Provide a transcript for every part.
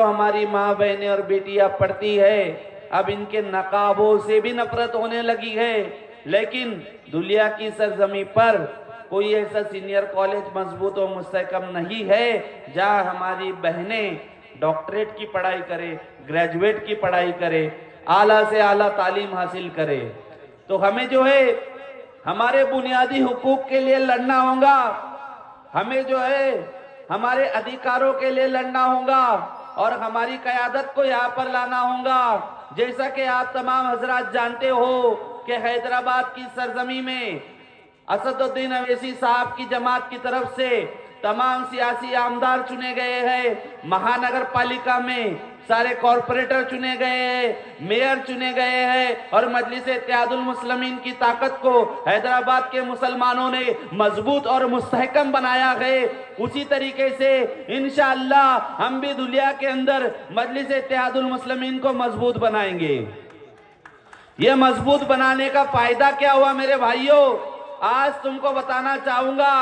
तो हमारी माँ बहनें और बेटियां पढ़ती है, अब इनके नकाबों से भी नफरत होने लगी है। लेकिन दुनिया की सरजमी पर कोई ऐसा सीनियर कॉलेज मजबूत और मुस्तहकम नहीं है जहां हमारी बहनें डॉक्टरेट की पढ़ाई करे, ग्रेजुएट की पढ़ाई करे, आला से आला तालीम हासिल करे। तो हमें जो है हमारे बुनियादी हुकूक के लिए लड़ना होगा, हमें जो है हमारे अधिकारों के लिए लड़ना होगा और हमारी क़यादत को यहाँ पर लाना होगा। जैसा कि आप तमाम हजरात जानते हो कि हैदराबाद की सरजमी में असदुद्दीन अवैसी साहब की जमात की तरफ से तमाम सियासी आमदार चुने गए हैं। महानगर पालिका में सारे कॉरपोरेटर चुने गए हैं, मेयर चुने गए हैं और मजलिस इत्तेहादुल मुस्लिमीन की ताकत को हैदराबाद के मुसलमानों ने मजबूत और मुस्तहकम बनाया है। उसी तरीके से इंशाअल्लाह हम भी दुनिया के अंदर मजलिस इत्तेहादुल मुस्लिमीन को मजबूत बनाएंगे। ये मजबूत बनाने का फायदा क्या हुआ मेरे भाइयों, आज तुमको बताना चाहूंगा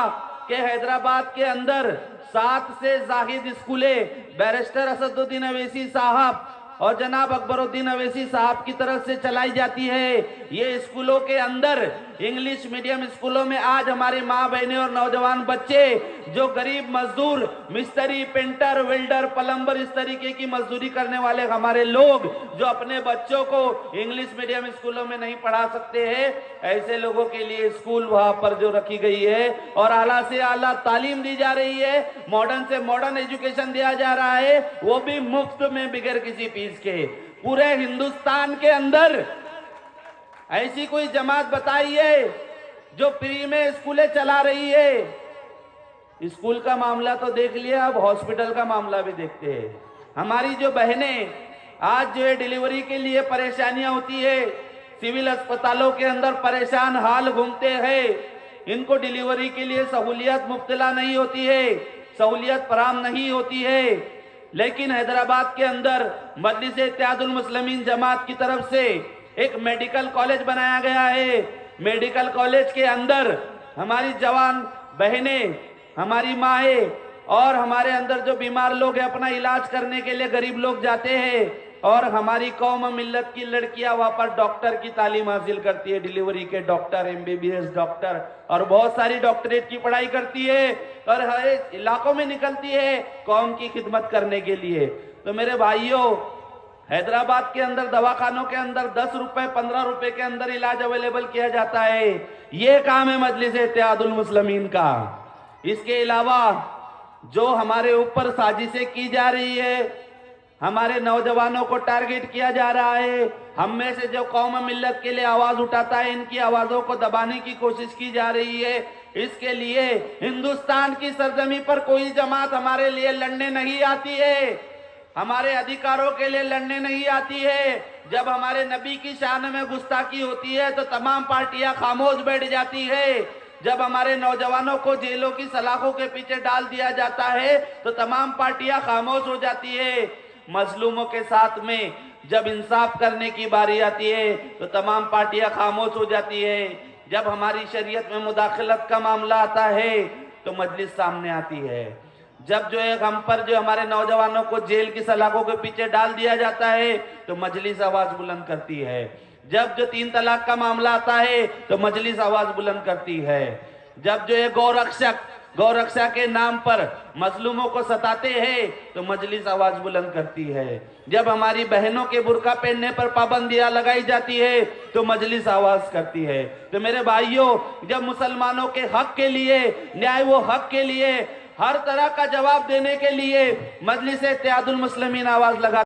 कि हैदराबाद के अंदर 7 से जाहिद स्कूलें बैरिस्टर असदुद्दीन अवैसी साहब और जनाब अकबरुद्दीन अवैसी साहब की तरफ से चलाई जाती है। ये स्कूलों के अंदर इंग्लिश मीडियम स्कूलों में आज हमारे माँ बहनें और नौजवान बच्चे जो गरीब मजदूर, मिस्त्री, पेंटर, वेल्डर, प्लम्बर, इस तरीके की मजदूरी करने वाले हमारे लोग जो अपने बच्चों को इंग्लिश मीडियम स्कूलों में नहीं पढ़ा सकते हैं, ऐसे लोगों के लिए स्कूल वहां पर जो रखी गई है और आला से आला तालीम दी जा रही है, मॉडर्न से मॉडर्न एजुकेशन दिया जा रहा है, वो भी मुफ्त में बगैर किसी फीस के। पूरे हिंदुस्तान के अंदर ऐसी कोई जमात बताइए जो फ्री में स्कूलें चला रही है। स्कूल का मामला तो देख लिया, अब हॉस्पिटल का मामला भी देखते हैं। हमारी जो बहनें आज जो है डिलीवरी के लिए परेशानियां होती है, सिविल अस्पतालों के अंदर परेशान हाल घूमते हैं, इनको डिलीवरी के लिए सहूलियत मुफ्तला नहीं होती है, सहूलियत फराम नहीं होती है। लेकिन हैदराबाद के अंदर मजलिस इत्तेहादुल मुस्लिमीन जमात की तरफ से एक मेडिकल कॉलेज बनाया गया है। मेडिकल कॉलेज के अंदर हमारी जवान बहनें, हमारी माएँ और हमारे अंदर जो बीमार लोग हैं अपना इलाज करने के लिए गरीब लोग जाते हैं और हमारी कौम मिल्लत की लड़कियां वहां पर डॉक्टर की तालीम हासिल करती है, डिलीवरी के डॉक्टर, MBBS डॉक्टर और बहुत सारी डॉक्टरेट की पढ़ाई करती है और हर इलाकों में निकलती है कौम की खिदमत करने के लिए। तो मेरे भाइयों, हैदराबाद के अंदर दवाखानों के अंदर 10 रुपए 15 रुपए के अंदर इलाज अवेलेबल किया जाता है। ये काम है मजलिस इत्तेहादुल मुस्लिमीन का। इसके अलावा जो हमारे ऊपर साजिशें की जा रही है, हमारे नौजवानों को टारगेट किया जा रहा है, हम में से जो कौम मिल्लत के लिए आवाज उठाता है, इनकी आवाजों को दबाने की कोशिश की जा रही है। इसके लिए हिंदुस्तान की सरजमी पर कोई जमात हमारे लिए लड़ने नहीं आती है, हमारे अधिकारों के लिए लड़ने नहीं आती है। जब हमारे नबी की शान में गुस्ताखी होती है तो तमाम पार्टियां खामोश बैठ जाती है। जब हमारे नौजवानों को जेलों की सलाखों के पीछे डाल दिया जाता है तो तमाम पार्टियां खामोश हो जाती है। मजलूमों के साथ में जब इंसाफ करने की बारी आती है तो तमाम पार्टियां खामोश हो जाती है। जब हमारी शरीयत में मुदाखलत का मामला आता है तो मजलिस सामने आती है। जब जो है हम पर जो हमारे नौजवानों को जेल की सलाखों के पीछे डाल दिया जाता है तो मजलिस आवाज बुलंद करती है। जब जो 3 तलाक का मामला आता है तो मजलिस आवाज बुलंद करती है। जब जो है गौरक्षा के नाम पर मजलूमों को सताते हैं तो मजलिस आवाज बुलंद करती है। जब हमारी बहनों के बुर्का पहनने पर पाबंदियां लगाई जाती है तो मजलिस आवाज करती है। तो मेरे भाइयों, जब मुसलमानों के हक के लिए, न्याय व हक के लिए, हर तरह का जवाब देने के लिए मजलिस इत्तेहादुल मुस्लिमीन आवाज लगा